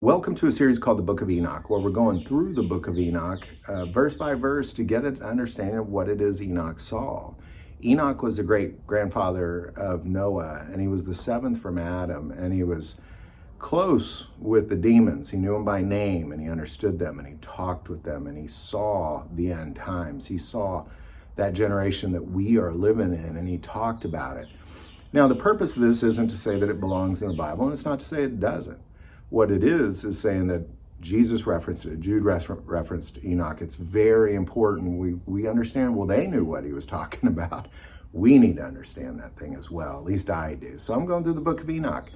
Welcome to a series called the Book of Enoch, where we're going through the Book of Enoch, verse by verse, to get an understanding of what it is Enoch saw. Enoch was the great-grandfather of Noah, and he was the seventh from Adam, and he was close with the demons. He knew them by name, and he understood them, and he talked with them, and he saw the end times. He saw that generation that we are living in, and he talked about it. Now, the purpose of this isn't to say that it belongs in the Bible, and it's not to say it doesn't. What it is saying that Jesus referenced it, Jude referenced Enoch. It's very important. We understand, well, they knew what he was talking about. We need to understand that thing as well, at least I do. So I'm going through the Book of Enoch.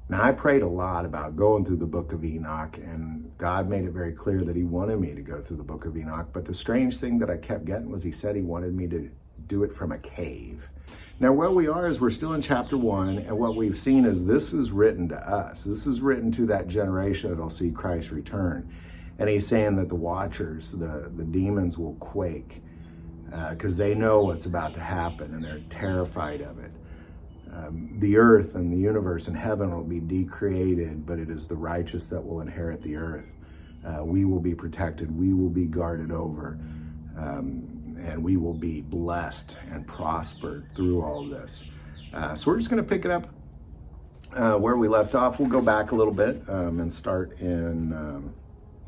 Now, I prayed a lot about going through the Book of Enoch, and God made it very clear that he wanted me to go through the Book of Enoch. But the strange thing that I kept getting was he said he wanted me to do it from a cave. Now, where we are is we're still in chapter 1, and what we've seen is this is written to us. This is written to that generation that'll see Christ return. And he's saying that the watchers, the demons will quake because they know what's about to happen, and they're terrified of it. The earth and the universe and heaven will be decreated, but it is the righteous that will inherit the earth. We will be protected. We will be guarded over. And we will be blessed and prospered through all this. So we're just going to pick it up where we left off. We'll go back a little bit and start in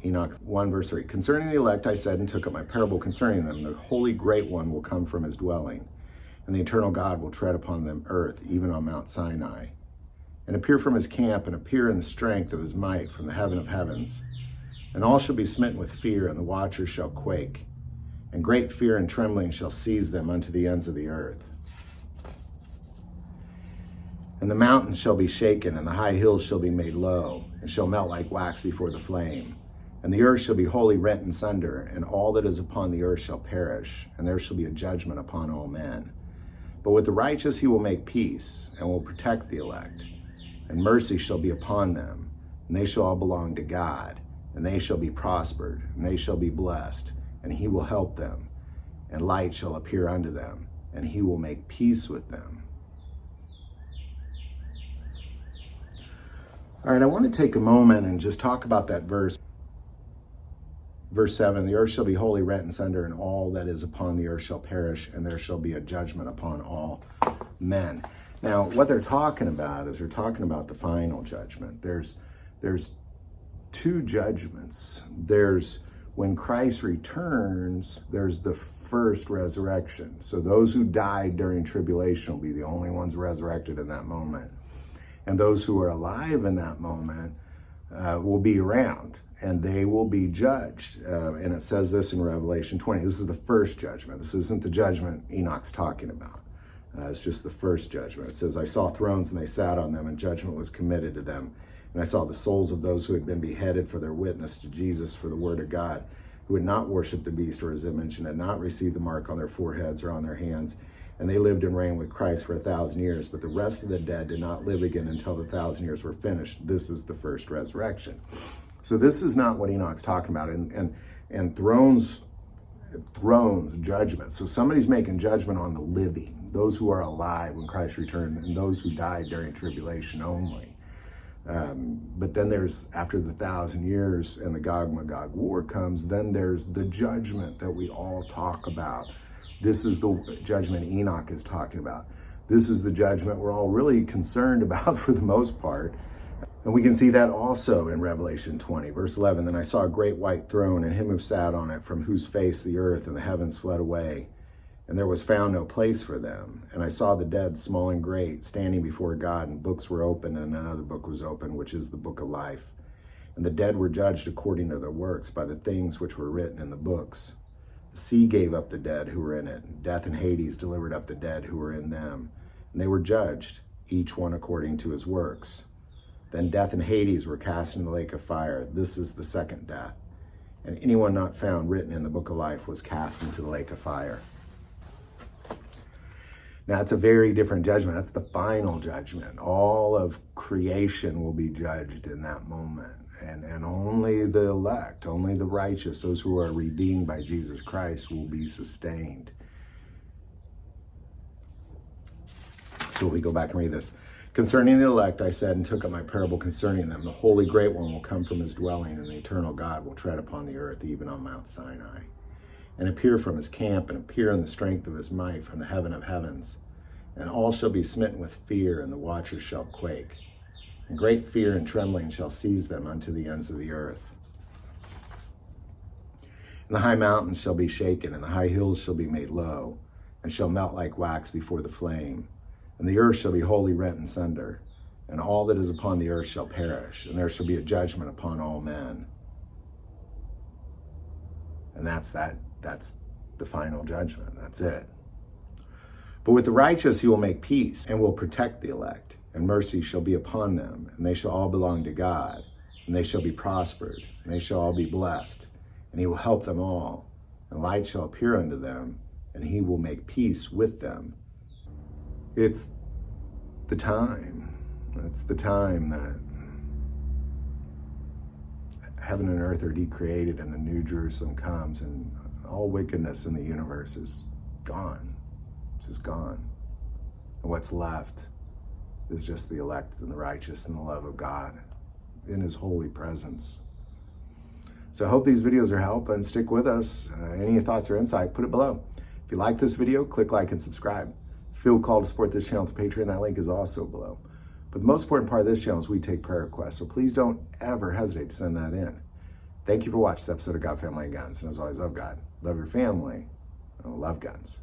Enoch 1 verse 3. Concerning the elect, I said and took up my parable concerning them. The Holy Great One will come from his dwelling, and the eternal God will tread upon them earth, even on Mount Sinai, and appear from his camp, and appear in the strength of his might from the heaven of heavens. And all shall be smitten with fear, and the watchers shall quake. And great fear and trembling shall seize them unto the ends of the earth. And the mountains shall be shaken, and the high hills shall be made low, and shall melt like wax before the flame. And the earth shall be wholly rent in sunder, and all that is upon the earth shall perish, and there shall be a judgment upon all men. But with the righteous he will make peace, and will protect the elect. And mercy shall be upon them, and they shall all belong to God, and they shall be prospered, and they shall be blessed. And he will help them, and light shall appear unto them, and he will make peace with them. All right, I want to take a moment and just talk about that verse. Verse 7, the earth shall be wholly rent in sunder, and all that is upon the earth shall perish, and there shall be a judgment upon all men. Now, what they're talking about is they're talking about the final judgment. There's two judgments. When Christ returns, there's the first resurrection. So those who died during tribulation will be the only ones resurrected in that moment. And those who are alive in that moment will be around, and they will be judged. And it says this in Revelation 20. This is the first judgment. This isn't the judgment Enoch's talking about. It's just the first judgment. It says, I saw thrones, and they sat on them, and judgment was committed to them. And I saw the souls of those who had been beheaded for their witness to Jesus for the word of God, who had not worshipped the beast or his image, and had not received the mark on their foreheads or on their hands. And they lived and reigned with Christ for 1,000 years. But the rest of the dead did not live again until the 1,000 years were finished. This is the first resurrection. So this is not what Enoch's talking about. And thrones, judgment. So somebody's making judgment on the living, those who are alive when Christ returned, and those who died during tribulation only. But then there's, after the 1,000 years and the Gog-Magog war comes, then there's the judgment that we all talk about. This is the judgment Enoch is talking about. This is the judgment we're all really concerned about for the most part. And we can see that also in Revelation 20, verse 11. Then I saw a great white throne, and him who sat on it, from whose face the earth and the heavens fled away. And there was found no place for them. And I saw the dead, small and great, standing before God, and books were opened, and another book was opened, which is the book of life. And the dead were judged according to their works by the things which were written in the books. The sea gave up the dead who were in it. Death and Hades delivered up the dead who were in them. And they were judged, each one according to his works. Then death and Hades were cast into the lake of fire. This is the second death. And anyone not found written in the book of life was cast into the lake of fire. Now, it's a very different judgment. That's the final judgment. All of creation will be judged in that moment. And only the elect, only the righteous, those who are redeemed by Jesus Christ, will be sustained. So we go back and read this. Concerning the elect, I said and took up my parable concerning them. The Holy Great One will come from his dwelling, and the eternal God will tread upon the earth, even on Mount Sinai, and appear from his camp, and appear in the strength of his might from the heaven of heavens. And all shall be smitten with fear, and the watchers shall quake. And great fear and trembling shall seize them unto the ends of the earth. And the high mountains shall be shaken, and the high hills shall be made low, and shall melt like wax before the flame. And the earth shall be wholly rent in sunder, and all that is upon the earth shall perish, and there shall be a judgment upon all men. And that's the final judgment. That's it. But with the righteous he will make peace, and will protect the elect, and mercy shall be upon them, and they shall all belong to God, and they shall be prospered, and they shall all be blessed, and he will help them all, and light shall appear unto them, and he will make peace with them. It's the time. It's the time that heaven and earth are decreated and the New Jerusalem comes, and all wickedness in the universe is gone. It's just gone. And what's left is just the elect and the righteous and the love of God in his holy presence. So I hope these videos are helping. Stick with us. Any thoughts or insight, put it below. If you like this video, click like and subscribe. Feel called to support this channel through Patreon. That link is also below. But the most important part of this channel is we take prayer requests. So please don't ever hesitate to send that in. Thank you for watching this episode of God, Family, and Guns. And as always, love God, love your family, and love guns.